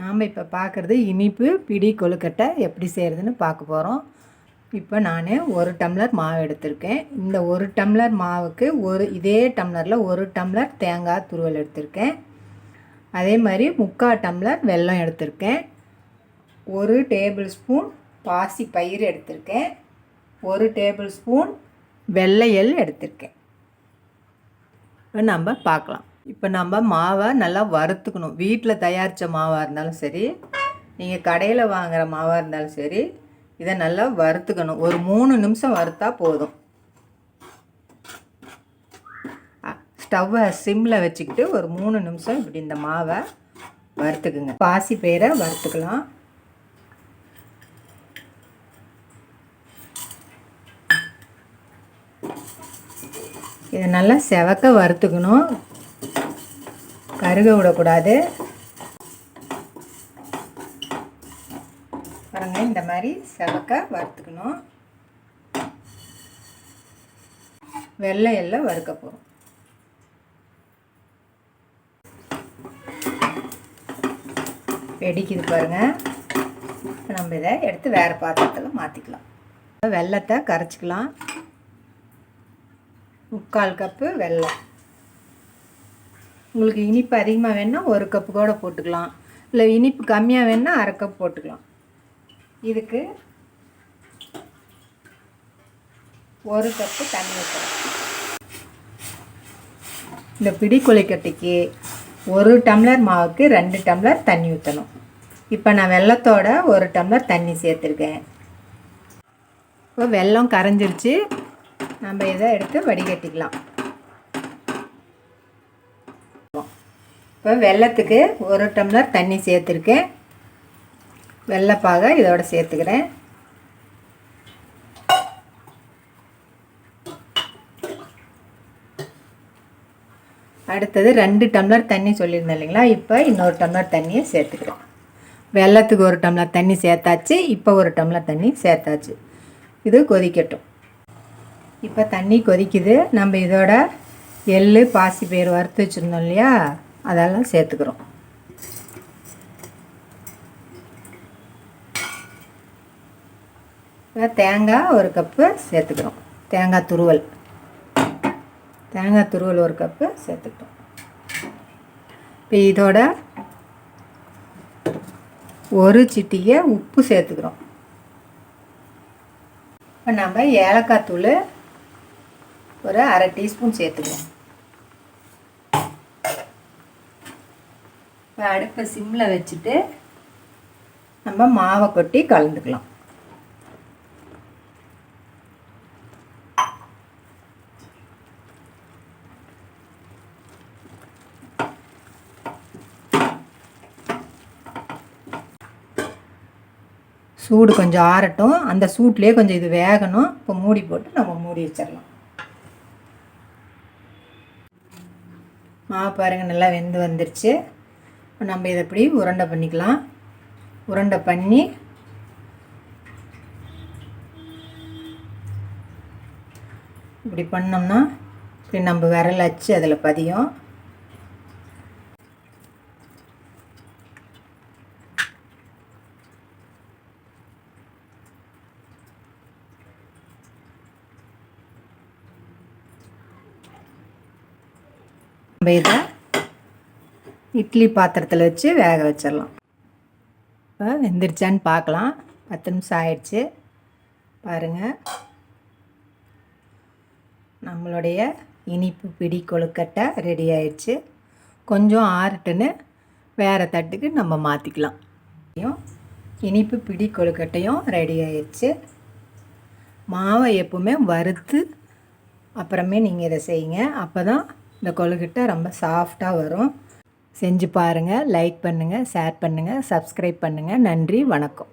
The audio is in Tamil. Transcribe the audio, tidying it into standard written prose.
நாம் இப்போ பார்க்குறது இனிப்பு பிடி கொழுக்கட்டை எப்படி செய்கிறதுன்னு பார்க்க போகிறோம். இப்போ நான் 1 டம்ளர் மாவு எடுத்திருக்கேன். இந்த 1 டம்ளர் மாவுக்கு இதே டம்ளரில் 1 டம்ளர் தேங்காய் துருவல் எடுத்திருக்கேன். அதே மாதிரி 3/4 டம்ளர் வெல்லம் எடுத்திருக்கேன். 1 டேபிள் ஸ்பூன் பாசி பயிறு எடுத்திருக்கேன். 1 டேபிள் ஸ்பூன் வெள்ளை எள் எடுத்திருக்கேன். இப்போ நம்ம பார்க்கலாம். இப்போ நம்ம மாவை நல்லா வறுத்துக்கணும். வீட்டில் தயாரித்த மாவாக இருந்தாலும் சரி, நீங்கள் கடையில் வாங்குகிற மாவாக இருந்தாலும் சரி, இதை நல்லா வறுத்துக்கணும். ஒரு 3 நிமிஷம் வறுத்தா போதும். ஸ்டவ்வை சிம்மில் வச்சுக்கிட்டு ஒரு 3 நிமிஷம் இப்படி இந்த மாவை வறுத்துக்குங்க. பாசி பயிரை வறுத்துக்கலாம். இதை நல்லா செவக்க வறுத்துக்கணும். கருக விடக்கூடாது. பாருங்க, இந்த மாதிரி செவக்க வறுத்துக்கணும். வெள்ளை எல்லாம் வறுக்க போகிறோம். வெடிக்குது பாருங்கள். நம்ம இதை எடுத்து வேறு பாத்திரத்தில் மாற்றிக்கலாம். வெல்லத்தை கரைச்சிக்கலாம். 3/4 கப்பு வெல்லம். உங்களுக்கு இனிப்பு அதிகமாக வேணுன்னா 1 கப்பு கூட போட்டுக்கலாம். இல்லை இனிப்பு கம்மியாக வேணுன்னா 1/2 கப் போட்டுக்கலாம். இதுக்கு 1 கப்பு தண்ணி ஊற்றலாம். இந்த பிடி கொழுக்கட்டைக்கு 1 டம்ளர் மாவுக்கு 2 டம்ளர் தண்ணி ஊற்றணும். இப்போ நான் வெல்லத்தோட 1 டம்ளர் தண்ணி சேர்த்துருக்கேன். இப்போ வெல்லம் கரைஞ்சிருச்சு. நம்ம இதை எடுத்து வடிகட்டிக்கலாம். இப்போ வெல்லத்துக்கு 1 டம்ளர் தண்ணி சேர்த்துருக்கேன். வெல்லப்பாகை இதோட சேர்த்துக்கிறேன். அடுத்தது 2 டம்ளர் தண்ணி சொல்லியிருந்தேன் இல்லைங்களா? இப்போ இன்னொரு டம்ளர் தண்ணியை சேர்த்துக்கிறேன். வெல்லத்துக்கு 1 டம்ளர் தண்ணி சேர்த்தாச்சு. இப்போ 1 டம்ளர் தண்ணி சேர்த்தாச்சு. இது கொதிக்கட்டும். இப்போ தண்ணி கொதிக்குது. நம்ம இதோட எள் பாசி பயிறு வறுத்து வச்சுருந்தோம் இல்லையா, அதெல்லாம் சேர்த்துக்கிறோம். தேங்காய் 1 கப்பு சேர்த்துக்கிறோம். தேங்காய் துருவல் 1 கப்பு சேர்த்துக்கிறோம். இப்போ இதோட 1 சிட்டிகை உப்பு சேர்த்துக்கிறோம். இப்போ நம்ம ஏலக்காய் தூள் ஒரு 1/2 டீஸ்பூன் சேர்த்துக்கிறோம். இப்போ அடுப்பை சிம்மில் வச்சுட்டு நம்ம மாவை கொட்டி கலந்துக்கலாம். சூடு கொஞ்சம் ஆறட்டும். அந்த சூட்லேயே கொஞ்சம் இது வேகணும். இப்போ மூடி போட்டு நம்ம மூடி வச்சிடலாம். மாவு பாருங்கள், நல்லா வெந்து வந்துருச்சு. இப்போ நம்ம இதை இப்படி உருண்டை பண்ணிக்கலாம். உருண்டை பண்ணி இப்படி பண்ணோம்னா இப்படி நம்ம விரல் வச்சு அதில் பதியும். நம்ம இதை இட்லி பாத்திரத்தில் வச்சு வேக வச்சிடலாம். இப்போ வெந்துருச்சான்னு பார்க்கலாம். 10 நிமிஷம் ஆயிடுச்சு பாருங்கள். நம்மளுடைய இனிப்பு பிடி கொழுக்கட்டை ரெடி ஆயிடுச்சு. கொஞ்சம் ஆறட்டுன்னு வேறு தட்டுக்கு நம்ம மாற்றிக்கலாம். இனிப்பு பிடி கொழுக்கட்டையும் ரெடி ஆயிடுச்சு. மாவை எப்பவுமே வறுத்து அப்புறமே நீங்கள் இதை செய்யுங்க. அப்போ தான் இந்த கொழுக்கட்டை ரொம்ப சாஃப்டாக வரும். செஞ்சு பாருங்கள். லைக் பண்ணுங்கள், ஷேர் பண்ணுங்கள், சப்ஸ்கிரைப் பண்ணுங்கள். நன்றி, வணக்கம்.